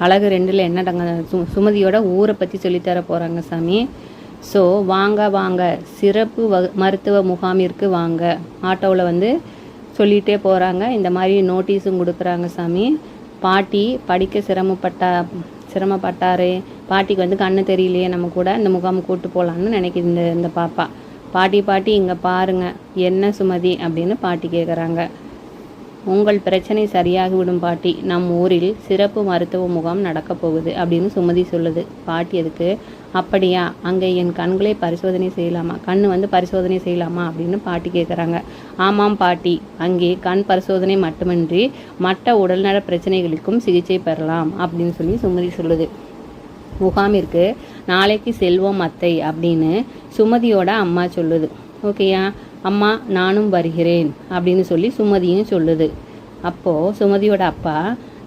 அழகு 2ல் என்னடங்க சுமதியோட ஊரை பற்றி சொல்லித்தர போகிறாங்க சாமி. ஸோ வாங்க வாங்க சிறப்பு மருத்துவ முகாமிற்கு வாங்க. ஆட்டோவில் வந்து சொல்லிகிட்டே போகிறாங்க. இந்த மாதிரி நோட்டீஸும் கொடுக்குறாங்க சாமி. பாட்டி படிக்க சிரமப்பட்டாரு, பாட்டிக்கு வந்து கண்ணு தெரியலையே, நம்ம கூட இந்த முகாம் கூப்பிட்டு போகலான்னு நினைக்கிது இந்த பாப்பா. பாட்டி இங்கே பாருங்கள் என்ன சுமதி அப்படின்னு பாட்டி கேட்குறாங்க. உங்கள் பிரச்சனை சரியாகிவிடும் பாட்டி, நம் ஊரில் சிறப்பு மருத்துவ முகாம் நடக்கப் போகுது அப்படின்னு சுமதி சொல்லுது. பாட்டி அதுக்கு அப்படியா, அங்கே என் கண்களை பரிசோதனை செய்யலாமா, கண் வந்து பரிசோதனை செய்யலாமா அப்படின்னு பாட்டி கேட்குறாங்க. ஆமாம் பாட்டி, அங்கே கண் பரிசோதனை மட்டுமின்றி மற்ற உடல்நல பிரச்சனைகளுக்கும் சிகிச்சை பெறலாம் அப்படின்னு சொல்லி சுமதி சொல்லுது. முகாமிற்கு நாளைக்கு செல்வோம் அத்தை அப்படின்னு சுமதியோட அம்மா சொல்லுது. ஓகேயா அம்மா, நானும் வருகிறேன் அப்படின்னு சொல்லி சுமதியும் சொல்லுது. அப்போது சுமதியோட அப்பா,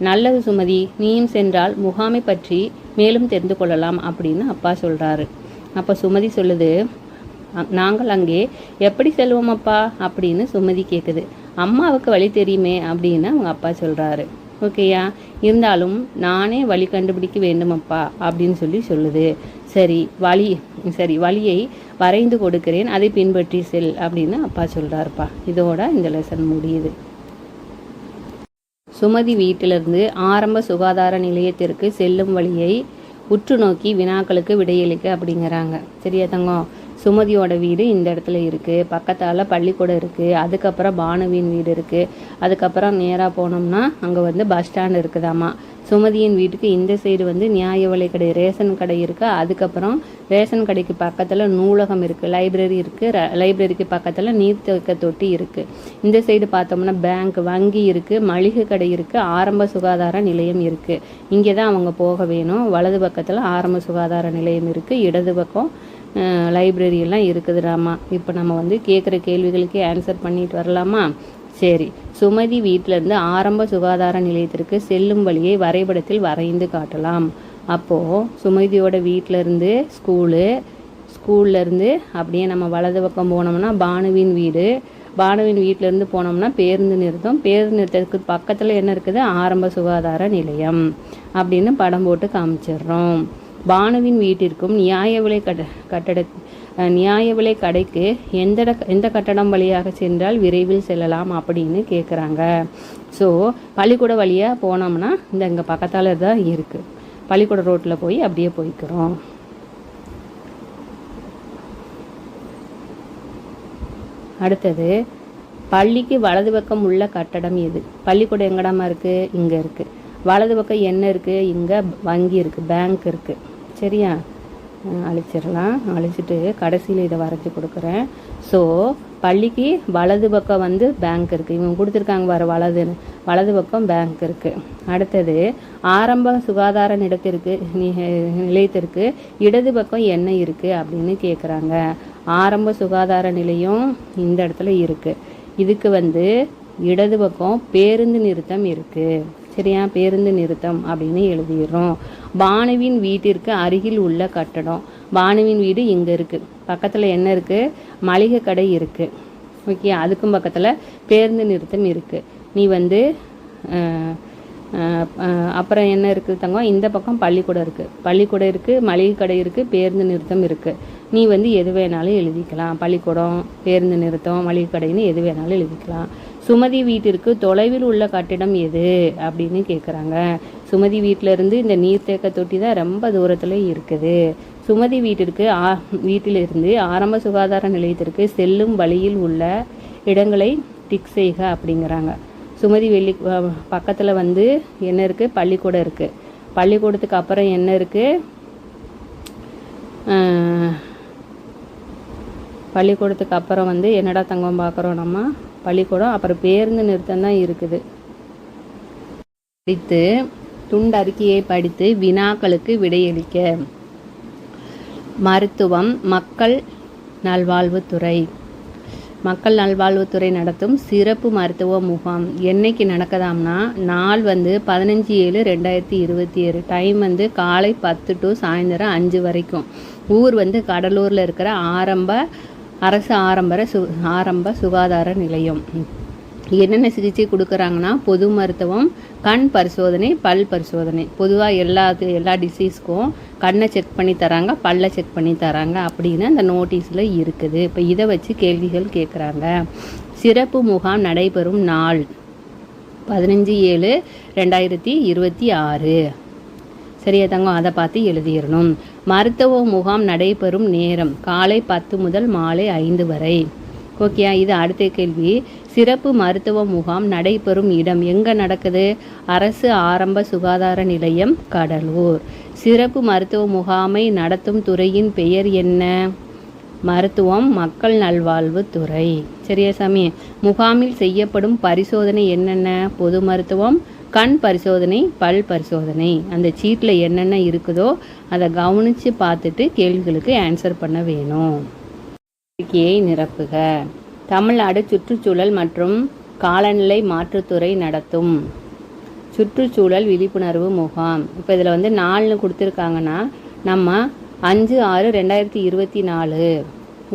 நல்லது சுமதி, நீயும் சென்றால் முகாமை பற்றி மேலும் தெரிந்து கொள்ளலாம் அப்படின்னு அப்பா சொல்கிறாரு. அப்போ சுமதி சொல்லுது, நாங்கள் அங்கே எப்படி செல்வோம் அப்பா அப்படின்னு சுமதி கேட்குது. அம்மாவுக்கு வழி தெரியுமே அப்படின்னு அவங்க அப்பா சொல்கிறாரு. ஓகேயா, இருந்தாலும் நானே வழி கண்டுபிடிக்க வேண்டுமப்பா அப்படின்னு சொல்லுது. சரி வழியை வரைந்து கொடுக்கிறேன், அதை பின்பற்றி செல் அப்படின்னு அப்பா சொல்கிறாருப்பா. இதோட இந்த லெசன் முடியுது. சுமதி வீட்டிலிருந்து ஆரம்ப சுகாதார நிலையத்திற்கு செல்லும் வழியை உற்று நோக்கி வினாக்களுக்கு விடையளிக்க அப்படிங்கிறாங்க. சரியா தங்கம்? சுமதியோட வீடு இந்த இடத்துல இருக்குது, பக்கத்தால் பள்ளிக்கூடம் இருக்குது, அதுக்கப்புறம் பானுவின் வீடு இருக்குது, அதுக்கப்புறம் நேராக போனோம்னா அங்கே வந்து பஸ் ஸ்டாண்ட் இருக்குதாம்மா. சுமதியின் வீட்டுக்கு இந்த சைடு வந்து நியாய விலை கடை, ரேஷன் கடை இருக்குது, அதுக்கப்புறம் ரேஷன் கடைக்கு பக்கத்தில் நூலகம் இருக்குது, லைப்ரரி இருக்குது, லைப்ரரிக்கு பக்கத்தில் நீர்த்தேக்க தொட்டி இருக்குது. இந்த சைடு பார்த்தோம்னா பேங்க், வங்கி இருக்குது, மளிகை கடை இருக்குது, ஆரம்ப சுகாதார நிலையம் இருக்குது. இங்கே தான் அவங்க போக வேணும். வலது பக்கத்தில் ஆரம்ப சுகாதார நிலையம் இருக்குது, இடது பக்கம் லைப்ரரியெல்லாம் இருக்குதுடாமா. இப்போ நம்ம வந்து கேட்குற கேள்விகளுக்கு ஆன்சர் பண்ணிட்டு வரலாமா? சரி, சுமதி வீட்டிலேருந்து ஆரம்ப சுகாதார நிலையத்திற்கு செல்லும் வழியை வரைபடத்தில் வரைந்து காட்டலாம். அப்போது சுமதியோட வீட்டிலேருந்து ஸ்கூல்லேருந்து அப்படியே நம்ம வலது பக்கம் போனோம்னா பானுவின் வீடு, பானுவின் வீட்டிலேருந்து போனோம்னா பேருந்து நிறுத்தம், பேருந்து நிறுத்தத்துக்கு பக்கத்தில் என்ன இருக்குது, ஆரம்ப சுகாதார நிலையம் அப்படின்னு படம் போட்டு காமிச்சிடுறோம். பானுவின் வீட்டிற்கும் நியாய விலை கடைக்கு எந்த கட்டடம் வழியாக சென்றால் விரைவில் செல்லலாம் அப்படின்னு கேட்குறாங்க. ஸோ பள்ளிக்கூட வழியாக போனோம்னா இங்கே பக்கத்தால் தான் இருக்குது, பள்ளிக்கூட ரோட்டில் போய் அப்படியே போய்க்கிறோம். அடுத்தது, பள்ளிக்கு வலது பக்கம் உள்ள கட்டடம் எது? பள்ளிக்கூடம் எங்கடாமா இருக்குது? இங்கே இருக்குது. வலது பக்கம் என்ன இருக்குது? இங்கே வங்கி இருக்குது, பேங்க் இருக்குது. சரியா? அழிச்சிடலாம். அழிச்சிட்டு கடைசியில் இதை வரைஞ்சி கொடுக்குறேன். ஸோ பள்ளிக்கு வலது பக்கம் வந்து பேங்க் இருக்குது, இவங்க கொடுத்துருக்காங்க வர வலது பக்கம் பேங்க் இருக்குது. அடுத்தது, ஆரம்ப சுகாதார நிலையத்திற்கு இடது பக்கம் என்ன இருக்குது அப்படின்னு கேட்குறாங்க. ஆரம்ப சுகாதார நிலையம் இந்த இடத்துல இருக்குது. இதுக்கு வந்து இடது பக்கம் பேருந்து நிறுத்தம் இருக்குது. சரியா? பேருந்து நிறுத்தம் அப்படின்னு எழுதிடுறோம். பானுவின் வீட்டிற்கு அருகில் உள்ள கட்டடம், பானுவின் வீடு இங்கே இருக்குது, பக்கத்தில் என்ன இருக்குது, மளிகை கடை இருக்குது. ஓகே, அதுக்கும் பக்கத்தில் பேருந்து நிறுத்தம் இருக்குது. நீ வந்து அப்புறம் என்ன இருக்குது தங்கம், இந்த பக்கம் பள்ளிக்கூடம் இருக்குது, மளிகை கடை இருக்குது, பேருந்து நிறுத்தம் இருக்குது. நீ வந்து எது வேணாலும் எழுதிக்கலாம், பள்ளிக்கூடம், பேருந்து நிறுத்தம், மளிகை கடைன்னு எது வேணாலும் எழுதிக்கலாம். சுமதி வீட்டிற்கு தொலைவில் உள்ள கட்டிடம் எது அப்படின்னு கேட்குறாங்க. சுமதி வீட்டிலேருந்து இந்த நீர்த்தேக்க தொட்டி தான் ரொம்ப தூரத்தில் இருக்குது. சுமதி வீட்டிலிருந்து ஆரம்ப சுகாதார நிலையத்திற்கு செல்லும் வழியில் உள்ள இடங்களை டிக் செய்க அப்படிங்கிறாங்க. சுமதி பக்கத்தில் வந்து என்ன இருக்குது, பள்ளிக்கூடம் இருக்குது. பள்ளிக்கூடத்துக்கு அப்புறம் என்ன இருக்குது, பள்ளிக்கூடத்துக்கு அப்புறம் வந்து என்னடா தங்கம் பார்க்குறோம் நம்ம, பள்ளிக்கூடம், அப்புறம் பேருந்து நிறுத்தம் தான் இருக்குது. படித்து துண்டறிக்கையை படித்து வினாக்களுக்கு விடையளிக்க. மருத்துவம், மக்கள் நல்வாழ்வுத்துறை நடத்தும் சிறப்பு மருத்துவ முகாம் என்னைக்கு நடக்குதாம்னா, நாள் வந்து 15/7/2027, டைம் வந்து காலை 10 to சாயந்தரம் 5 வரைக்கும். ஊர் வந்து கடலூரில் இருக்கிற அரசு ஆரம்ப சுகாதார நிலையம். என்னென்ன சிகிச்சை கொடுக்குறாங்கன்னா பொது மருத்துவம், கண் பரிசோதனை, பல் பரிசோதனை. பொதுவாக எல்லா டிசீஸ்க்கும் கண்ணை செக் பண்ணி தராங்க, பல்லை செக் பண்ணி தராங்க அப்படின்னு அந்த நோட்டீஸில் இருக்குது. இப்போ இதை வச்சு கேள்விகள் கேட்குறாங்க. சிறப்பு முகாம் நடைபெறும் நாள் 15/7/2026. சரியா தங்கம்? அதை பார்த்து எழுதிடணும். மருத்துவ முகாம் நடைபெறும் நேரம் காலை 10 முதல் மாலை 5 வரை. ஓகேயா? இது அடுத்த கேள்வி. சிறப்பு மருத்துவ முகாம் நடைபெறும் இடம் எங்கே நடக்குது? அரசு ஆரம்ப சுகாதார நிலையம், கடலூர். சிறப்பு மருத்துவ முகாமை நடத்தும் துறையின் பெயர் என்ன? மருத்துவம் மக்கள் நல்வாழ்வு துறை. சரியா சாமி? முகாமில் செய்யப்படும் பரிசோதனை என்னென்ன? பொது மருத்துவம், கண் பரிசோதனை, பல் பரிசோதனை. அந்த சீட்டில் என்னென்ன இருக்குதோ அதை கவனித்து பார்த்துட்டு கேள்விகளுக்கு ஆன்சர் பண்ண வேணும். கோரிக்கையை நிரப்புக. தமிழ்நாடு சுற்றுச்சூழல் மற்றும் காலநிலை மாற்றுத்துறை நடத்தும் சுற்றுச்சூழல் விழிப்புணர்வு முகாம். இப்போ இதில் வந்து 4 கொடுத்துருக்காங்கன்னா நம்ம 5/6/2024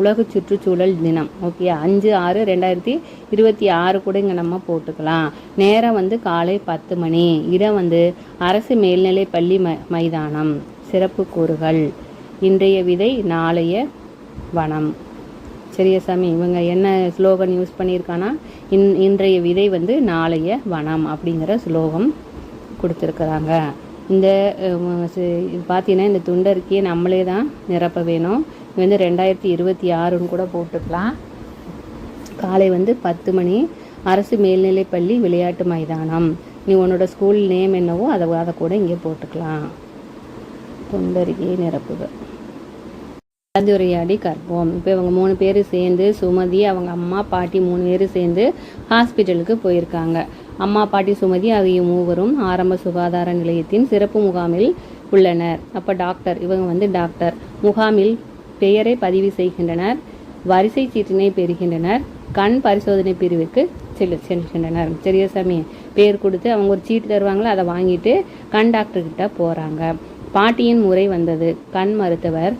உலக சுற்றுச்சூழல் தினம். ஓகே, 5/6/2026 கூட இங்கே நம்ம போட்டுக்கலாம். நேரம் வந்து காலை 10 மணி. இடம் வந்து அரசு மேல்நிலை பள்ளி மைதானம். சிறப்பு கூறுகள்: இன்றைய விதை நாளைய வனம். சரியா சாமி? இவங்க என்ன ஸ்லோகன் யூஸ் பண்ணியிருக்கான்னா இன்றைய விதை வந்து நாளைய வனம் அப்படிங்கிற ஸ்லோகம் கொடுத்துருக்குறாங்க. இந்த பார்த்தீங்கன்னா இந்த துண்டறிக்கையை நம்மளே தான் நிரப்ப வேணும். இது வந்து 2026ன்னு கூட போட்டுக்கலாம். காலை வந்து 10 மணி, அரசு மேல்நிலைப்பள்ளி விளையாட்டு மைதானம். நீ உன்னோட ஸ்கூல் நேம் என்னவோ அதை கூட இங்கே போட்டுக்கலாம். துண்டறிக்கையை நிரப்புக. கலந்துரையாடி கற்போம். இப்போ இவங்க 3 பேர் சேர்ந்து, சுமதி, அவங்க அம்மா பாட்டி 3 பேர் சேர்ந்து ஹாஸ்பிட்டலுக்கு போயிருக்காங்க. அம்மா பாட்டி சுமதி ஆகிய மூவரும் ஆரம்ப சுகாதார நிலையத்தின் சிறப்பு முகாமில் உள்ளனர். அப்போ டாக்டர், இவங்க வந்து டாக்டர் முகாமில் பெயரை பதிவு செய்கின்றனர், வரிசை சீட்டினை பெறுகின்றனர், கண் பரிசோதனை பிரிவுக்கு செல்கின்றனர். சரியா சாமி? பேர் கொடுத்து அவங்க ஒரு சீட்டு தருவாங்களோ அதை வாங்கிட்டு கண் டாக்டர்கிட்ட போகிறாங்க. பாட்டியின் முறை வந்தது. கண் மருத்துவர்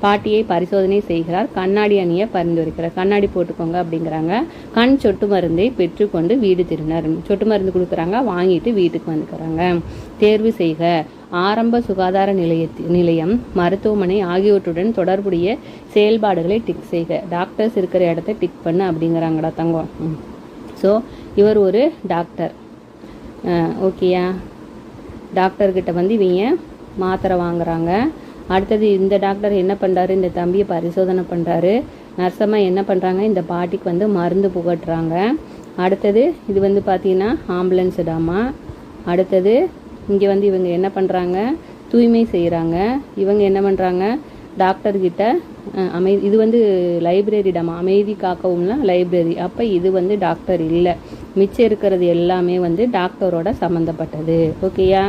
பாட்டியை பரிசோதனை செய்கிறார். கண்ணாடி அணிய பரிந்துரைக்கிறார். கண்ணாடி போட்டுக்கோங்க அப்படிங்கிறாங்க. கண் சொட்டு மருந்தை பெற்றுக்கொண்டு வீடு திரும்பினார். சொட்டு மருந்து கொடுக்குறாங்க, வாங்கிட்டு வீட்டுக்கு வந்துக்கிறாங்க. தேர்வு செய்க. ஆரம்ப சுகாதார நிலையம், மருத்துவமனை ஆகியவற்றுடன் தொடர்புடைய செயல்பாடுகளை டிக் செய்க. டாக்டர்ஸ் இருக்கிற இடத்த டிக் பண்ணு அப்படிங்கிறாங்கடா தங்கம். ஸோ இவர் ஒரு டாக்டர். ஓகேயா? டாக்டர்கிட்ட வந்து இவங்க மாத்திரை வாங்குறாங்க. அடுத்தது இந்த டாக்டர் என்ன பண்ணுறாரு? இந்த தம்பியை பரிசோதனை பண்ணுறாரு. நர்சம்மா என்ன பண்ணுறாங்க? இந்த பாட்டிக்கு வந்து மருந்து புகட்டுறாங்க. அடுத்தது இது வந்து பார்த்திங்கன்னா ஆம்புலன்ஸ் டாமா. அடுத்தது இங்கே வந்து இவங்க என்ன பண்ணுறாங்க? தூய்மை செய்கிறாங்க. இவங்க என்ன பண்ணுறாங்க? டாக்டர்கிட்ட இது வந்து லைப்ரரி டாமா. அமைதி காக்கவும்னா லைப்ரரி. அப்போ இது வந்து டாக்டர் இல்லை. மிச்சம் இருக்கிறது எல்லாமே வந்து டாக்டரோட சம்மந்தப்பட்டது. ஓகேயா?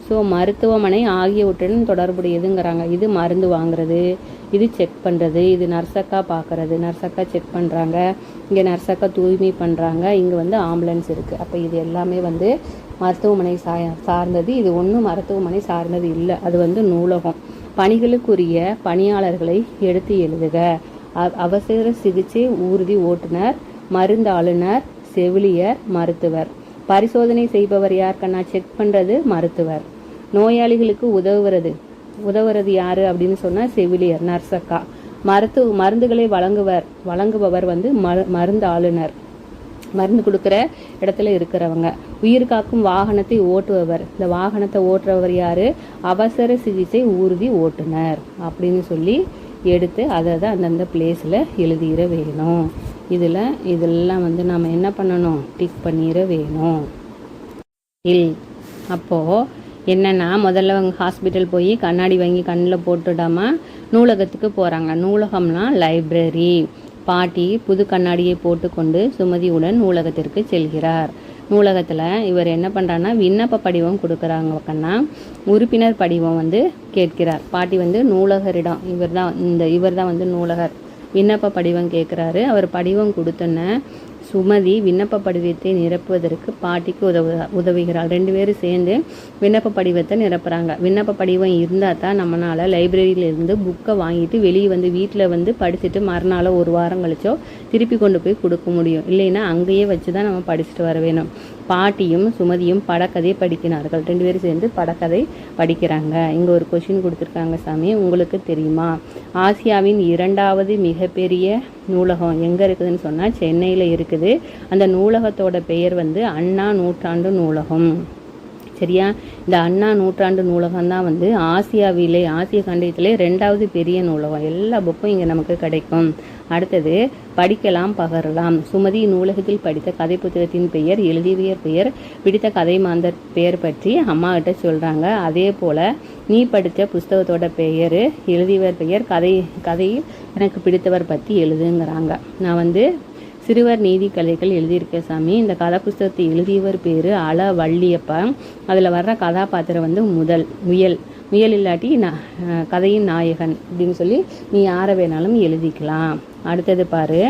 ஸோ மருத்துவமனை ஆகியவற்றுடன் தொடர்புடையதுங்கிறாங்க. இது மருந்து வாங்குறது, இது செக் பண்ணுறது, இது நர்சக்கா பார்க்குறது. நர்சக்கா செக் பண்ணுறாங்க, இங்கே நர்சக்கா தூய்மை பண்ணுறாங்க, இங்கே வந்து ஆம்புலன்ஸ் இருக்குது. அப்போ இது எல்லாமே வந்து மருத்துவமனை சார்ந்தது. இது ஒன்றும் மருத்துவமனை சார்ந்தது இல்லை, அது வந்து நூலகம். பணிகளுக்குரிய பணியாளர்களை எடுத்து எழுதுக. அவசர சிகிச்சை ஊர்தி ஓட்டுநர், மருந்தாளுநர், செவிலியர், மருத்துவர். பரிசோதனை செய்பவர் யார்? கண்ணா செக் பண்ணுறது மருத்துவர். நோயாளிகளுக்கு உதவுறது யார் அப்படின்னு சொன்னால் செவிலியர், நர்சக்கா. மருந்துகளை வழங்குபவர் வந்து மருந்து ஆளுநர், மருந்து கொடுக்குற இடத்துல இருக்கிறவங்க. உயிர் காக்கும் வாகனத்தை ஓட்டுபவர், இந்த வாகனத்தை ஓட்டுறவர் யார்? அவசர சிகிச்சை ஊர்தி ஓட்டுநர் அப்படின்னு சொல்லி எடுத்து அதை தான் அந்தந்த பிளேஸில் எழுதிட வேணும். இதெல்லாம் வந்து நம்ம என்ன பண்ணணும்? டிக் பண்ணிட வேணும். அப்போது என்னென்னா முதல்ல அவங்க ஹாஸ்பிட்டல் போய் கண்ணாடி வாங்கி கண்ணில் போட்டுடாமல் நூலகத்துக்கு போகிறாங்க. நூலகம்னா லைப்ரரி. பாட்டி புது கண்ணாடியை போட்டுக்கொண்டு சுமதியுடன் நூலகத்திற்கு செல்கிறார். நூலகத்தில் இவர் என்ன பண்ணுறாருன்னா விண்ணப்ப படிவம் கொடுக்குறாங்க. கண்ணா உறுப்பினர் படிவம் வந்து கேட்கிறார். பாட்டி வந்து நூலகரிடம், இவர் தான் வந்து நூலகர். விண்ணப்ப படிவம் கேட்குறாரு. அவர் படிவம் கொடுத்தோன்னே சுமதி விண்ணப்ப படிவத்தை நிரப்புவதற்கு பாட்டிக்கு உதவுகிறாள். 2 பேரும் சேர்ந்து விண்ணப்ப படிவத்தை நிரப்புறாங்க. விண்ணப்ப படிவம் இருந்தால் தான் நம்மளால் லைப்ரரியிலேருந்து புக்கை வாங்கிட்டு வெளியே வந்து வீட்டில் வந்து படிச்சுட்டு மறுநாளோ ஒரு வாரம் கழிச்சோ திருப்பி கொண்டு போய் கொடுக்க முடியும். இல்லைன்னா அங்கேயே வச்சு தான் நம்ம படிச்சுட்டு வர வேணும். பாட்டியும் சுமதியும் படக்கதை படிக்கிறார்கள். 2 பேரும் சேர்ந்து படக்கதை படிக்கிறாங்க. இங்கே ஒரு கொஷின் கொடுத்துருக்காங்க சாமி, உங்களுக்கு தெரியுமா ஆசியாவின் 2வது மிகப்பெரிய நூலகம் எங்கே இருக்குதுன்னு சொன்னால் சென்னையில் இருக்குது. அந்த நூலகத்தோட பெயர் வந்து அண்ணா நூற்றாண்டு நூலகம். சரியா? இந்த அண்ணா நூற்றாண்டு நூலகம் தான் வந்து ஆசிய கண்டத்திலே 2வது பெரிய நூலகம். எல்லா புக்கும் இங்கே நமக்கு கிடைக்கும். அடுத்தது படிக்கலாம் பகரலாம். சுமதி நூலகத்தில் படித்த கதை புத்தகத்தின் பெயர், எழுதியவர் பெயர், பிடித்த கதை மாந்தர் பெயர் பற்றி அம்மா கிட்ட சொல்கிறாங்க. அதே போல் நீ படித்த புஸ்தகத்தோட பெயர், எழுதியவர் பெயர், கதையில் எனக்கு பிடித்தவர் பற்றி எழுதுங்கிறாங்க. நான் வந்து சிறுவர் நீதி கதைகள் எழுதியிருக்கேன் சாமி. இந்த கதை புஸ்தகத்தை எழுதியவர் பேர் அல வள்ளியப்பா. அதில் வர்ற கதாபாத்திரம் வந்து முயல் இல்லாட்டி கதையின் நாயகன் அப்படின்னு சொல்லி நீ யாரை வேணாலும் எழுதிக்கலாம். அடுத்தது பாரு,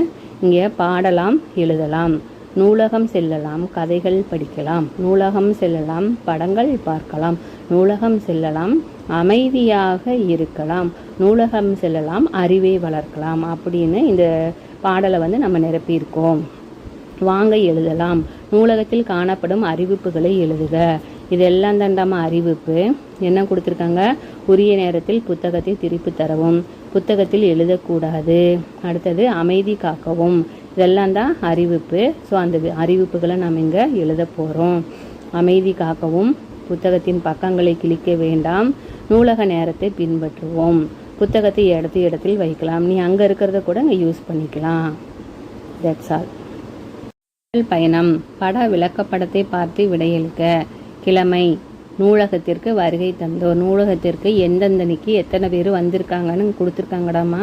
இங்கே பாடலாம் எழுதலாம், நூலகம் செல்லலாம் கதைகள் படிக்கலாம், நூலகம் செல்லலாம் படங்கள் பார்க்கலாம், நூலகம் செல்லலாம் அமைதியாக இருக்கலாம், நூலகம் செல்லலாம் அறிவை வளர்க்கலாம் அப்படின்னு இந்த பாடலை வந்து நம்ம நிரப்பியிருக்கோம். வாங்க எழுதலாம், நூலகத்தில் காணப்படும் அறிவிப்புகளை எழுதுக. இதெல்லாம் தாண்டாம அறிவிப்பு என்ன கொடுத்துருக்காங்க, உரிய நேரத்தில் புத்தகத்தை திருப்பி தரவும், புத்தகத்தில் எழுதக்கூடாது, அடுத்தது அமைதி காக்கவும், இதெல்லாம் தான் அறிவிப்பு. ஸோ அந்த அறிவிப்புகளை நம்ம இங்கே எழுத போகிறோம். அமைதி காக்கவும், புத்தகத்தின் பக்கங்களை கிழிக்க வேண்டாம், நூலக நேரத்தை பின்பற்றுவோம், புத்தகத்தை இடத்தில் வைக்கலாம், நீ அங்கே இருக்கிறத கூட இங்கே யூஸ் பண்ணிக்கலாம். That's all. பயணம், பட விளக்கப்படத்தை பார்த்து விடையளிக்க. கிழமை, நூலகத்திற்கு வருகை தந்தோர். நூலகத்திற்கு எந்தெந்தனைக்கு எத்தனை பேர் வந்திருக்காங்கன்னு கொடுத்துருக்காங்கடாமா.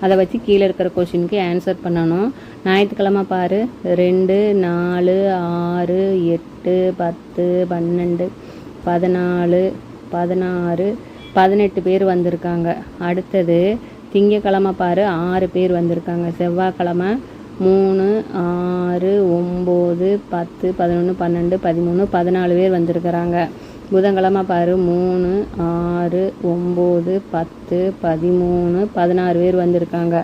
அதை வச்சு கீழே இருக்கிற கொஷினுக்கு ஆன்சர் பண்ணணும். ஞாயிற்றுக்கிழமை பாரு, 2, 4, 6, 8, 10, 12, 14, 16, 18 பேர் வந்திருக்காங்க. அடுத்தது திங்கக்கிழமை பாரு, 6 பேர் வந்திருக்காங்க. செவ்வாய்க்கிழமை 3, 6, 9, 10, 11, 12, 13, 14 பேர் வந்திருக்கிறாங்க. புதன்கிழமை பாரு, 3, 6, 9, 10, 13, 16 பேர் வந்திருக்காங்க.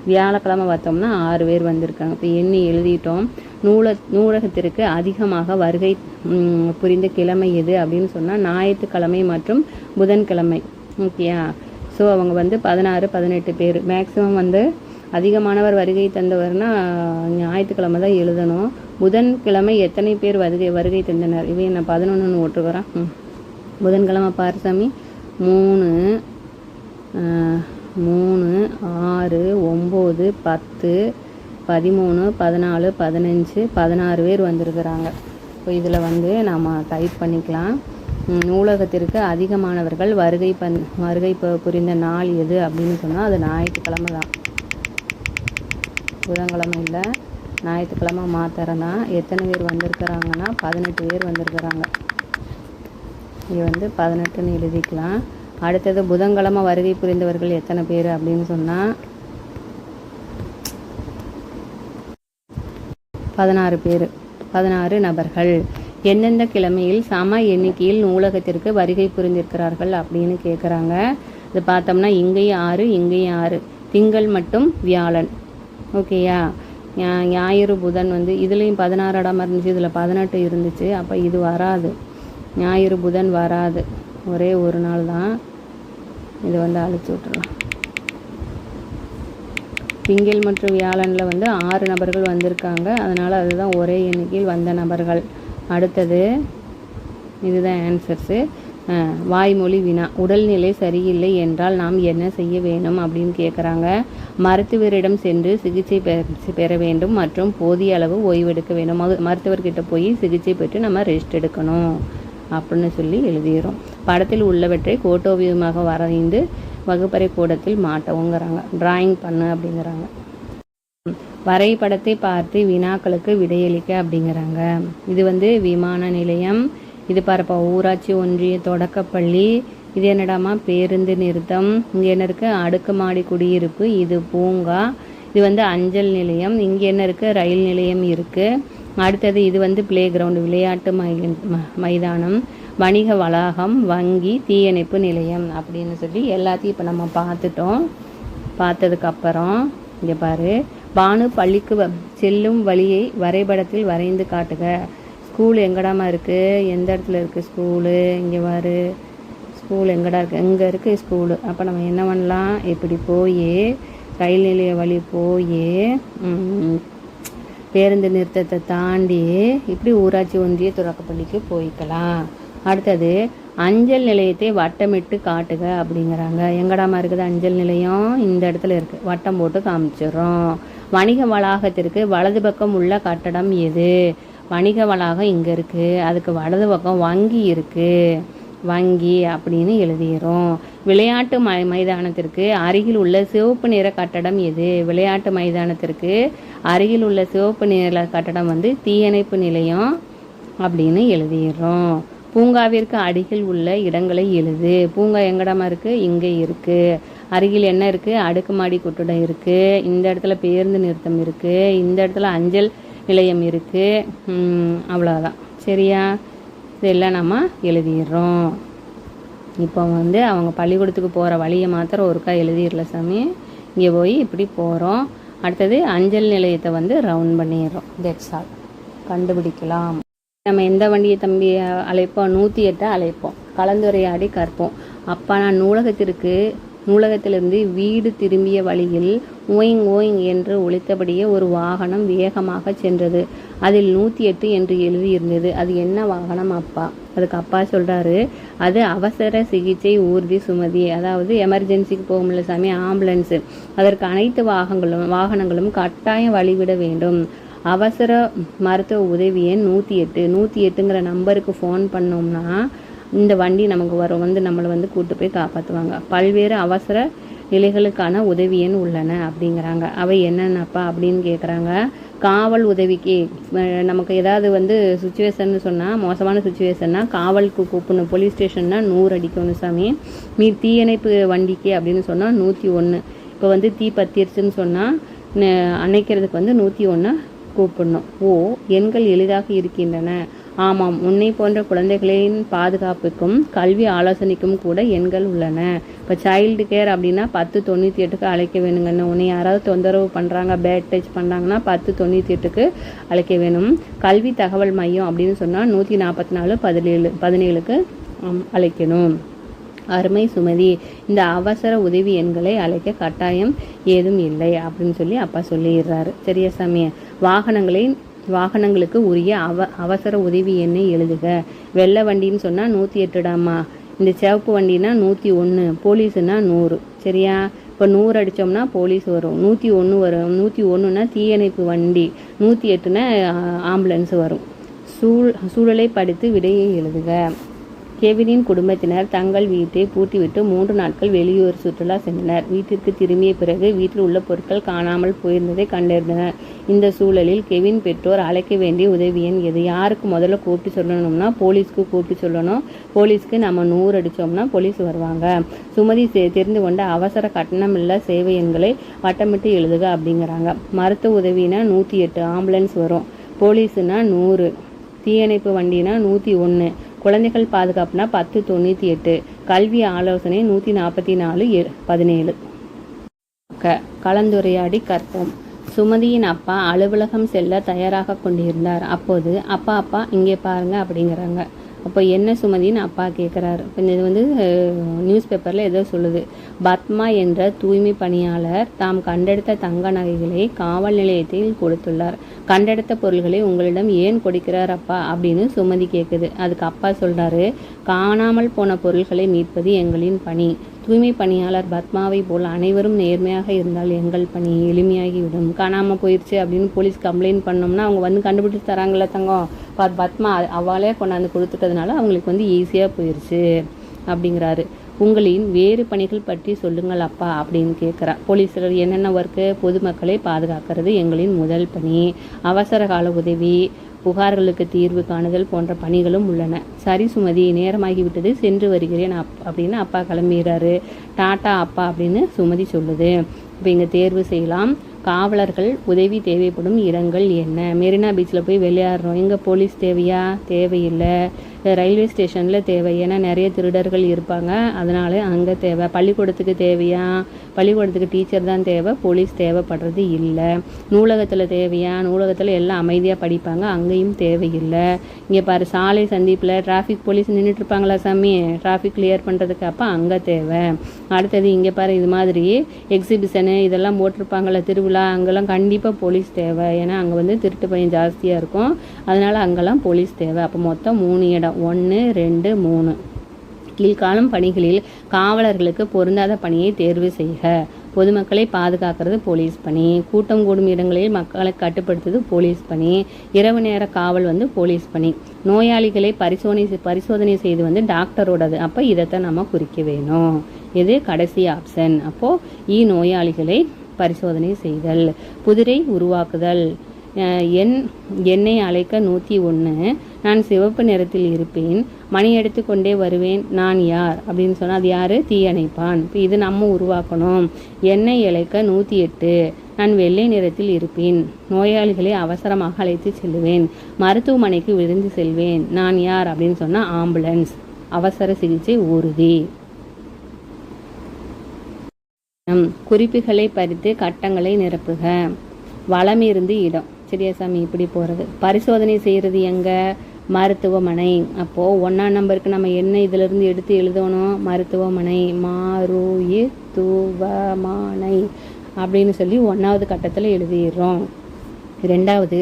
வியாழக்கிழமை பார்த்தோம்னா 6 பேர் வந்திருக்காங்க. இப்போ எண்ணி எழுதிட்டோம். நூலகத்திற்கு அதிகமாக வருகை புரிந்த கிழமை எது அப்படின்னு சொன்னால் ஞாயிற்றுக்கிழமை மற்றும் புதன்கிழமை. ஓகேயா? ஸோ அவங்க வந்து 16, 18 பேர். மேக்ஸிமம் வந்து அதிகமானவர் வருகை தந்தவர்னா ஞாயிற்றுக்கிழமை தான் எழுதணும். புதன்கிழமை எத்தனை பேர் வருகை தந்தனர், இவை நான் 11 ஓட்டுக்கிறேன். புதன்கிழமை பாரு சாமி, 3, 6, 9, 10, 13, 14, 15, 16 பேர் வந்திருக்கிறாங்க. இப்போ இதில் வந்து நாம் டைப் பண்ணிக்கலாம். நூலகத்திற்கு அதிகமானவர்கள் வருகை புரிந்த நாள் எது அப்படின்னு சொன்னால் அது ஞாயிற்றுக்கிழமை தான். புதன்கிழமை இல்லை, ஞாயிற்றுக்கிழமை மாத்திரம்னா. எத்தனை பேர் வந்திருக்கிறாங்கன்னா 18 பேர் வந்திருக்கிறாங்க. இது வந்து 18ன்னு எழுதிக்கலாம். அடுத்தது புதன்கிழமை வருகை புரிந்தவர்கள் எத்தனை பேர் அப்படின்னு சொன்னால் 16 பேர், 16 நபர்கள். எந்தெந்த கிழமையில் சம எண்ணிக்கையில் நூலகத்திற்கு வருகை புரிந்திருக்கிறார்கள் அப்படின்னு கேட்குறாங்க. இது பார்த்தோம்னா இங்கேயும் 6, இங்கேயும் 6, திங்கள் மட்டும் வியாழன். ஓகேயா? ஞாயிறு புதன் வந்து இதுலேயும் 16 இடம் இருந்துச்சு, இதில் 18 இருந்துச்சு. அப்போ இது வராது, ஞாயிறு புதன் வராது, ஒரே ஒரு நாள் தான். இது வந்து அழிச்சு விட்டுறலாம். திங்கள் மற்றும் வியாழனில் வந்து 6 நபர்கள் வந்திருக்காங்க. அதனால் அதுதான் ஒரே எண்ணிக்கையில் வந்த நபர்கள். அடுத்தது இதுதான் ஆன்சர்ஸு. வாய்மொழி வினா, உடல்நிலை சரியில்லை என்றால் நாம் என்ன செய்ய வேணும் அப்படின்னு கேட்குறாங்க. மருத்துவரிடம் சென்று சிகிச்சை பெற வேண்டும் மற்றும் போதிய அளவு ஓய்வெடுக்க வேண்டும். மருத்துவர்கிட்ட போய் சிகிச்சை பெற்று நம்ம ரெஸ்ட் எடுக்கணும் அப்படின்னு சொல்லி எழுதிடுறோம். படத்தில் உள்ளவற்றை கோட்டோவியமாக வரைந்து வகுப்பறை கூடத்தில் மாட்டவுங்கிறாங்க. டிராயிங் பண்ணு அப்படிங்கிறாங்க. வரைபடத்தை பார்த்து வினாக்களுக்கு விடையளிக்க அப்படிங்கிறாங்க. இது வந்து விமான நிலையம், இது பாருப்பா ஊராட்சி ஒன்றிய தொடக்கப்பள்ளி, இது என்னடாமா பேருந்து நிறுத்தம், இங்கே என்ன இருக்குது அடுக்குமாடி குடியிருப்பு, இது பூங்கா, இது வந்து அஞ்சல் நிலையம். இங்கே என்ன இருக்குது, ரயில் நிலையம் இருக்குது. அடுத்தது இது வந்து பிளே கிரவுண்டு, விளையாட்டு மைதானம், வணிக வளாகம், வங்கி, தீயணைப்பு நிலையம் அப்படின்னு சொல்லி எல்லாத்தையும் இப்போ நம்ம பார்த்துட்டோம். பார்த்ததுக்கப்புறம் இங்கே பாரு, பானு பள்ளிக்கு செல்லும் வழியை வரைபடத்தில் வரைந்து காட்டுக. ஸ்கூல் எங்கடாமா இருக்குது, எந்த இடத்துல இருக்குது ஸ்கூலு, இங்கே பாரு ஸ்கூல் எங்கடா இருக்குது, இங்கே இருக்குது ஸ்கூலு. அப்போ நம்ம என்ன பண்ணலாம், இப்படி போய் ரயில் நிலைய வழி போய் பேருந்து நிறுத்தத்தை தாண்டி இப்படி ஊராட்சி ஒன்றிய தொடக்கப்பள்ளிக்கு போய்க்கலாம். அடுத்தது அஞ்சல் நிலையத்தை வட்டமிட்டு காட்டுக அப்படிங்கிறாங்க. எங்கடாமா இருக்குது அஞ்சல் நிலையம், இந்த இடத்துல இருக்குது, வட்டம் போட்டு காமிச்சிடுறோம். வணிக வளாகத்திற்கு வலது பக்கம் உள்ள கட்டடம் எது, வணிக வளாகம் இங்கே இருக்குது, அதுக்கு வலது பக்கம் வங்கி இருக்குது, வங்கி அப்படின்னு எழுதிடும். விளையாட்டு மைதானத்திற்கு அருகில் உள்ள சிவப்பு நிற கட்டடம் எது, விளையாட்டு மைதானத்திற்கு அருகில் உள்ள சிவப்பு நிற கட்டடம் வந்து தீயணைப்பு நிலையம் அப்படின்னு எழுதிடுறோம். பூங்காவிற்கு அருகில் உள்ள இடங்களை எழுது. பூங்கா எங்கடமா இருக்குது, இங்கே இருக்குது. அருகில் என்ன இருக்குது, அடுக்குமாடி கட்டடம் இருக்குது, இந்த இடத்துல பேருந்து நிறுத்தம் இருக்குது, இந்த இடத்துல அஞ்சல் நிலையம் இருக்குது. அவ்வளோதான், சரியா? இதெல்லாம் நம்ம எழுதிடுறோம். இப்போ வந்து அவங்க பள்ளிக்கூடத்துக்கு போகிற வழியை மாத்திரம் ஒருக்கா எழுதிடல சாமி. இங்கே போய் இப்படி போகிறோம். அடுத்தது அஞ்சல் நிலையத்தை வந்து ரவுண்ட் பண்ணிடுறோம். That's all. கண்டுபிடிக்கலாம். நம்ம எந்த வண்டியை தம்பி அழைப்போம், 108 அழைப்போம். கலந்துரையாடி கற்போம். அப்பா நான் நூலகத்திலிருந்து வீடு திரும்பிய வழியில் ஓயிங் ஓயிங் என்று ஒலித்தபடியே ஒரு வாகனம் வேகமாக சென்றது. அதில் 108 என்று எழுதியிருந்தது. அது என்ன வாகனம் அப்பா? அதுக்கு அப்பா சொல்கிறாரு, அது அவசர சிகிச்சை ஊர்தி சுமதி, அதாவது எமர்ஜென்சிக்கு போகும்ல சாமி, ஆம்புலன்ஸு. அதற்கு அனைத்து வாகனங்களும் கட்டாயம் வழிவிட வேண்டும். அவசர மருத்துவ உதவி எண் 108. 108ங்கிற நம்பருக்கு ஃபோன் பண்ணோம்னா இந்த வண்டி நமக்கு வரும், வந்து நம்மளை வந்து கூட்டு போய் காப்பாற்றுவாங்க. பல்வேறு அவசர நிலைகளுக்கான உதவி எண் உள்ளன அப்படிங்கிறாங்க. அவை என்னென்னப்பா அப்படின்னு கேட்குறாங்க. காவல் உதவிக்கு நமக்கு ஏதாவது வந்து சுச்சுவேஷன் சொன்னால், மோசமான சுச்சுவேஷன்னா காவலுக்கு கூப்பிடணும். போலீஸ் ஸ்டேஷன்னா 100 அடிக்கணும் சாமி. தீயணைப்பு வண்டிக்கு அப்படின்னு சொன்னால் 101. இப்போ வந்து தீ பத்திருச்சுன்னு சொன்னால் அணைக்கிறதுக்கு வந்து 101 கூப்பிடணும். எண்கள் எளிதாக இருக்கின்றன. ஆமாம், உன்னை போன்ற குழந்தைகளின் பாதுகாப்புக்கும் கல்வி ஆலோசனைக்கும் கூட எண்கள் உள்ளன. இப்போ சைல்டு கேர் அப்படின்னா 1098க்கு அழைக்க வேணுங்கன்னு. உன்னை யாராவது தொந்தரவு பண்ணுறாங்க, பேட் டச் பண்ணுறாங்கன்னா 1098க்கு அழைக்க வேணும். கல்வி தகவல் மையம் அப்படின்னு சொன்னால் 144 17க்கு அழைக்கணும். அருமை சுமதி, இந்த அவசர உதவி எண்களை அழைக்க கட்டாயம் ஏதும் இல்லை அப்படின்னு சொல்லி அப்பா சொல்லிடுறாரு. சரியா சாமி? வாகனங்களுக்கு உரிய அவசர உதவி எண்ணை எழுதுக. வெள்ளை வண்டின்னு சொன்னால் 108டாமா, இந்த சிவப்பு வண்டினா 101, போலீஸுன்னா 100. சரியா? இப்போ 100 அடித்தோம்னா போலீஸ் வரும், 101 வரும். 101னா தீயணைப்பு வண்டி, 108னா ஆம்புலன்ஸ் வரும். சூழலை படித்து விடையை எழுதுக. கெவினின் குடும்பத்தினர் தங்கள் வீட்டை பூட்டிவிட்டு 3 நாட்கள் வெளியூர் சுற்றுலா சென்றனர். வீட்டிற்கு திரும்பிய பிறகு வீட்டில் உள்ள பொருட்கள் காணாமல் போயிருந்ததை கண்டறிந்தனர். இந்த சூழலில் கெவின் பெற்றோர் அழைக்க வேண்டிய உதவி எண் எது? யாருக்கு முதல்ல கூப்பிட்டு சொல்லணும்னா போலீஸ்க்கு கூப்பிட்டு சொல்லணும். போலீஸ்க்கு நம்ம 100 அடித்தோம்னா போலீஸ் வருவாங்க. சுமதி தெரிந்து கொண்ட அவசர கட்டணமில்லா சேவை எண்களை வட்டமிட்டு எழுதுக அப்படிங்கிறாங்க. மருத்துவ உதவினா 108, ஆம்புலன்ஸ் வரும். போலீஸுனா 100, தீயணைப்பு வண்டினா 101, குழந்தைகள் பாதுகாப்புனா 1098, கல்வி ஆலோசனை 144 17. கலந்துரையாடி கற்போம். சுமதியின் அப்பா அலுவலகம் செல்ல தயாராக கொண்டிருந்தார். அப்போது அப்பா இங்கே பாருங்க அப்படிங்கிறாங்க. அப்போ என்ன சுமதின்னு அப்பா கேட்குறாரு. இப்போ இது வந்து நியூஸ் பேப்பரில் ஏதோ சொல்லுது. பத்மா என்ற தூய்மை பணியாளர் தாம் கண்டெடுத்த தங்க நகைகளை காவல் நிலையத்தில் கொடுத்துள்ளார். கண்டெடுத்த பொருள்களை உங்களிடம் ஏன் கொடுக்கிறார் அப்பா அப்படின்னு சுமதி கேட்குது. அதுக்கு அப்பா சொல்கிறாரு, காணாமல் போன பொருள்களை மீட்பது எங்களின் பணி. தூய்மை பணியாளர் பத்மாவை போல் அனைவரும் நேர்மையாக இருந்தால் எங்கள் பணி எளிமையாகிவிடும். காணாமல் போயிடுச்சு அப்படின்னு போலீஸ் கம்ப்ளைண்ட் பண்ணோம்னா அவங்க வந்து கண்டுபிடிச்சி தராங்களே தங்கம். பத்மா அவளே கொண்டாந்து கொடுத்துட்டதுனால அவங்களுக்கு வந்து ஈஸியாக போயிடுச்சு அப்படிங்கிறாரு. உங்களின் வேறு பணிகள் பற்றி சொல்லுங்கள் அப்பா அப்படின்னு கேட்குறா. போலீஸில் என்னென்ன ஒர்க்கு? பொதுமக்களை பாதுகாக்கிறது எங்களின் முதல் பணி. அவசர கால உதவி, புகார்களுக்கு தீர்வு காணுதல் போன்ற பணிகளும் உள்ளன. சரி சுமதி, நேரமாகிவிட்டது, சென்று வருகிறேன் அப்படின்னு அப்பா கிளம்பிடுறாரு. டாட்டா அப்பா அப்படின்னு சுமதி சொல்லுது. இப்போ இங்கே தேர்வு செய்யலாம். காவலர்கள் உதவி தேவைப்படும் இடங்கள் என்ன? மெரினா பீச்சில் போய் விளையாடுறோம், இங்கே போலீஸ் தேவையா? தேவையில்லை. ரயில்வே ஸ்டேஷனில் தேவை, ஏன்னா நிறைய திருடர்கள் இருப்பாங்க, அதனால அங்கே தேவை. பள்ளிக்கூடத்துக்கு தேவையா? பள்ளிக்கூடத்துக்கு டீச்சர் தான் தேவை, போலீஸ் தேவைப்படுறது இல்லை. நூலகத்தில் தேவையா? நூலகத்தில் எல்லாம் அமைதியாக படிப்பாங்க, அங்கேயும் தேவையில்லை. இங்கே பாரு, சாலை சந்திப்பில் டிராஃபிக் போலீஸ் நின்றுட்டுருப்பாங்களா சாமி, டிராஃபிக் கிளியர் பண்ணுறதுக்கு, அப்போ அங்கே தேவை. அடுத்தது இங்கே பாரு, இது மாதிரி எக்ஸிபிஷனு இதெல்லாம் போட்டிருப்பாங்களா திருவிழா, அங்கெல்லாம் கண்டிப்பாக போலீஸ் தேவை, ஏன்னா அங்கே வந்து திருட்டு பையன் ஜாஸ்தியாக இருக்கும், அதனால் அங்கெல்லாம் போலீஸ் தேவை. அப்போ மொத்தம் 3 இடம், 1 2 3. கீழ்காணும் பணிகளில் காவலர்களுக்கு பொருந்தாத பணியை தேர்வு செய்க. பொதுமக்களை பாதுகாக்கிறது போலீஸ் பணி, கூட்டம் கூடும் இடங்களில் மக்களை கட்டுப்படுத்துறது போலீஸ் பணி, இரவு நேர காவல் வந்து போலீஸ் பணி, நோயாளிகளை பரிசோதனை செய்து வந்து டாக்டரோடது, அப்போ இதைத்தான் நம்ம குறிக்க வேணும். இது கடைசி ஆப்ஷன். அப்போது நோயாளிகளை பரிசோதனை செய்தல். குதிரை உருவாக்குதல். என்னை அழைக்க 101, நான் சிவப்பு நிறத்தில் இருப்பேன், மணி எடுத்து கொண்டே வருவேன், நான் யார் அப்படின்னு சொன்னால் அது யார்? தீயணைப்பான். இப்போ இது நம்ம உருவாக்கணும். என்னை அழைக்க 108, நான் வெள்ளை நிறத்தில் இருப்பேன், நோயாளிகளை அவசரமாக அழைத்து செல்லுவேன், மருத்துவமனைக்கு விருந்து செல்வேன், நான் யார் அப்படின்னு சொன்னால் ஆம்புலன்ஸ், அவசர சிகிச்சை ஊர்தி. குறிப்புகளை பறித்து கட்டங்களை நிரப்புக. வலமிருந்து இடம், சரியா சாமி? இப்படி போகிறது. பரிசோதனை செய்கிறது எங்கே? மருத்துவமனை. அப்போது 1ஆம் நம்பருக்கு நம்ம என்ன இதிலிருந்து எடுத்து எழுதணும்? மருத்துவமனை, மருத்துவமனை அப்படின்னு சொல்லி 1ஆவது கட்டத்தில் எழுதிடுறோம். 2வது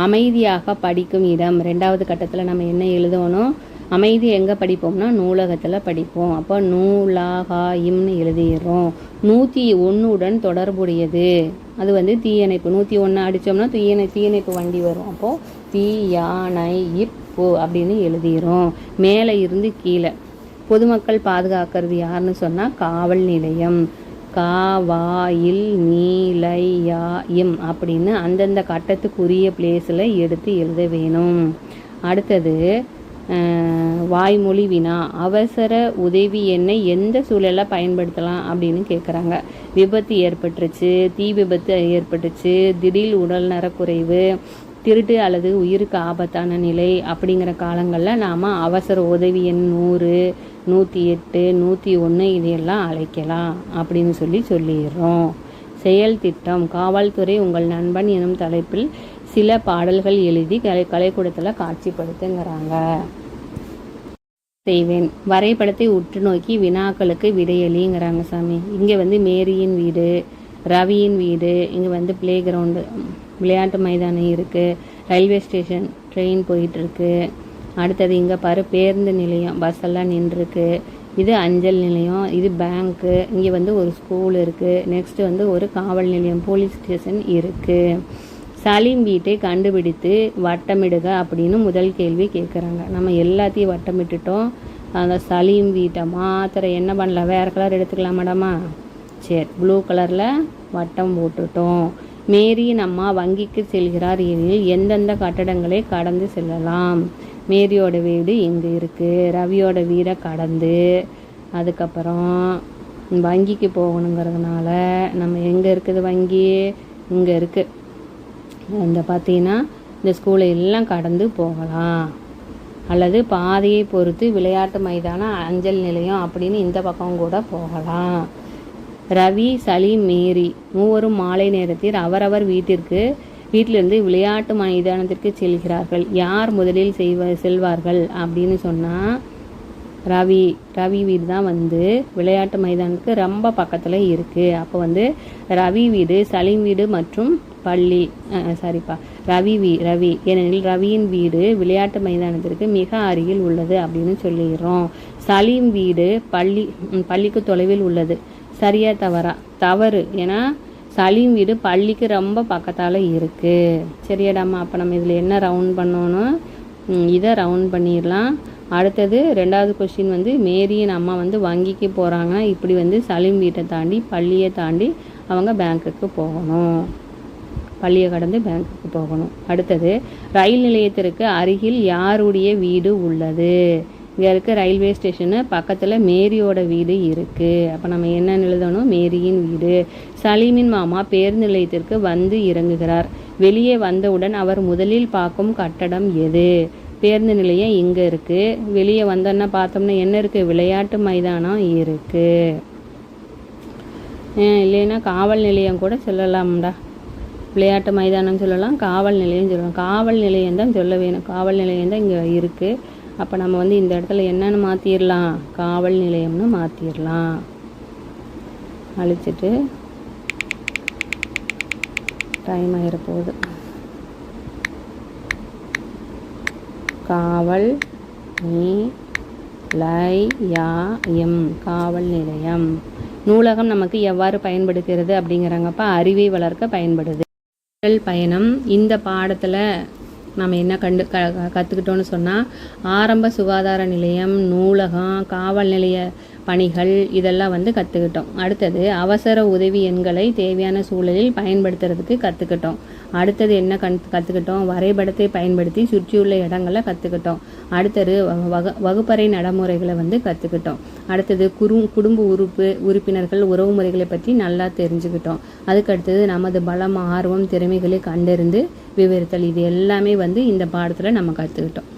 அமைதியாக படிக்கும் இடம். 2வது கட்டத்தில் நம்ம என்ன எழுதணும்? அமைதி எங்கே படிப்போம்னா நூலகத்தில் படிப்போம். அப்போ நூலாகாயம்னு எழுதிடுறோம். 101 தொடர்புடையது, அது வந்து தீயணைப்பு. 101 அடித்தோம்னா தீயணைப்பு வண்டி வரும், அப்போது தீயானைப்பு அப்படின்னு எழுதிடுறோம். மேலே இருந்து கீழே பொதுமக்கள் பாதுகாக்கிறது யாருன்னு சொன்னால் காவல் நிலையம். காவாயில் நீலையாயம் அப்படின்னு அந்தந்த கட்டத்துக்குரிய பிளேஸில் எடுத்து எழுத வேணும். அடுத்தது வாய்மொழி வினா. அவசர உதவி எண்ணை எந்த சூழலில் பயன்படுத்தலாம் அப்படின்னு கேட்குறாங்க. விபத்து ஏற்பட்டுருச்சு, தீ விபத்து ஏற்பட்டுச்சு, திடீர் உடல் நலக்குறைவு, திருட்டு அல்லது உயிருக்கு ஆபத்தான நிலை அப்படிங்கிற காலங்களில் நாம் அவசர உதவி எண் 100, 108, 101 இதையெல்லாம் அழைக்கலாம் அப்படின்னு சொல்லிடுறோம். செயல் திட்டம். காவல்துறை உங்கள் நண்பன் எனும் தலைப்பில் சில பாடல்கள் எழுதி கலைக்கூடத்தில் காட்சிப்படுத்துங்கிறாங்க. செய்வேன். வரைபடத்தை உற்று நோக்கி வினாக்களுக்கு விடையளிங்கிறாங்க சாமி. இங்கே வந்து மேரியின் வீடு, ரவியின் வீடு, இங்கே வந்து பிளே கிரவுண்டு விளையாட்டு மைதானம் இருக்குது, ரயில்வே ஸ்டேஷன் ட்ரெயின் போயிட்டுருக்கு. அடுத்தது இங்கே பாரு பேருந்து நிலையம், பஸ் எல்லாம் நின்றுருக்கு. இது அஞ்சல் நிலையம், இது பேங்க்கு, இங்கே வந்து ஒரு ஸ்கூல் இருக்குது. நெக்ஸ்ட்டு வந்து ஒரு காவல் நிலையம் போலீஸ் ஸ்டேஷன் இருக்குது. சலீம் வீட்டை கண்டுபிடித்து வட்டமிடுக அப்படின்னு முதல் கேள்வி கேட்குறாங்க. நம்ம எல்லாத்தையும் வட்டமிட்டுட்டோம். அந்த சலீம் வீட்டை மாத்திரம் என்ன பண்ணலாம்? வேறு கலர் எடுத்துக்கலாம் மேடமா? சரி, ப்ளூ கலரில் வட்டம் போட்டுட்டோம். மேரியின் அம்மா வங்கிக்கு செல்கிறார் எனில் எந்தெந்த கட்டடங்களை கடந்து செல்லலாம்? மேரியோட வீடு இங்கே இருக்குது, ரவியோட வீடை கடந்து அதுக்கப்புறம் வங்கிக்கு போகணுங்கிறதுனால நம்ம எங்கே இருக்குது வங்கி? இங்கே இருக்குது. இந்த பார்த்தீங்கன்னா இந்த ஸ்கூலை எல்லாம் கடந்து போகலாம், அல்லது பாதையை பொறுத்து விளையாட்டு மைதானம், அஞ்சல் நிலையம் அப்படின்னு இந்த பக்கம் கூட போகலாம். ரவி, சலீம், மேரி மூவரும் மாலை நேரத்தில் அவரவர் வீட்டிலிருந்து விளையாட்டு மைதானத்திற்கு செல்கிறார்கள். யார் முதலில் செல்வார்கள் அப்படின்னு சொன்னால் ரவி வீடு தான் வந்து விளையாட்டு மைதானத்துக்கு ரொம்ப பக்கத்தில் இருக்குது. அப்போ வந்து ரவி வீடு, சலீம் வீடு மற்றும் ரவி ஏனெனில் ரவியின் வீடு விளையாட்டு மைதானத்திற்கு மிக அருகில் உள்ளது அப்படின்னு சொல்லிடுறோம். சலீம் வீடு பள்ளிக்கு தொலைவில் உள்ளது. சரியா தவறா? தவறு. ஏன்னா சலீம் வீடு பள்ளிக்கு ரொம்ப பக்கத்தால் இருக்குது. சரியாடாமா? அப்போ நம்ம இதில் என்ன ரவுண்ட் பண்ணணும்? இதை ரவுண்ட் பண்ணிடலாம். அடுத்தது 2வது கொஸ்டின் வந்து மேரியின் அம்மா வந்து வங்கிக்கு போகிறாங்க. இப்படி வந்து சலீம் வீட்டை தாண்டி பள்ளியை தாண்டி அவங்க பேங்க்குக்கு போகணும், பள்ளியை கடந்து பேங்க்குக்கு போகணும். அடுத்தது ரயில் நிலையத்திற்கு அருகில் யாருடைய வீடு உள்ளது? இங்கே இருக்க ரயில்வே ஸ்டேஷனு பக்கத்தில் மேரியோட வீடு இருக்குது. அப்போ நம்ம என்னென்னு எழுதணும்? மேரியின் வீடு. சலீமின் மாமா பேருந்து நிலையத்திற்கு வந்து இறங்குகிறார். வெளியே வந்தவுடன் அவர் முதலில் பார்க்கும் கட்டடம் எது? பேருந்து நிலையம் இங்கே இருக்குது. வெளியே வந்தோன்னா பார்த்தோம்னா என்ன இருக்குது? விளையாட்டு மைதானம் இருக்குது. இல்லைன்னா காவல் நிலையம் கூட சொல்லலாம்டா. விளையாட்டு மைதானம் சொல்லலாம், காவல் நிலையம் சொல்லலாம். காவல் நிலையம் தான் சொல்ல வேணும். காவல் நிலையம் தான் இங்கே இருக்குது. அப்போ நம்ம வந்து இந்த இடத்துல என்னென்னு மாற்றிடலாம்? காவல் நிலையம்னு மாற்றிடலாம். அழிச்சிட்டு டைம் ஆகிற போகுது. காவல் நிலையம், காவல் நிலையம். நூலகம் நமக்கு எவ்வாறு பயன்படுகிறது அப்படிங்கிறாங்கப்பா. அறிவை வளர்க்க பயன்படுது. பயணம். இந்த பாடத்தில் நம்ம என்ன கற்றுக்கிட்டோன்னு சொன்னால், ஆரம்ப சுகாதார நிலையம், நூலகம், காவல் நிலைய பணிகள் இதெல்லாம் வந்து கற்றுக்கிட்டோம். அடுத்தது அவசர உதவி எண்களை தேவையான சூழலில் பயன்படுத்துறதுக்கு கற்றுக்கிட்டோம். அடுத்தது என்ன கற்றுக்கிட்டோம்? வரைபடத்தை பயன்படுத்தி சுற்றியுள்ள இடங்களை கற்றுக்கிட்டோம். அடுத்தது வகுப்பறை நடைமுறைகளை வந்து கற்றுக்கிட்டோம். அடுத்தது குடும்ப உறுப்பினர்கள் உறவு முறைகளை பற்றி நல்லா தெரிஞ்சுக்கிட்டோம். அதுக்கடுத்தது நமது பலம், ஆர்வம், திறமைகளை கண்டறிந்து விவரித்தல். இது எல்லாமே வந்து இந்த பாடத்தில் நம்ம கற்றுக்கிட்டோம்.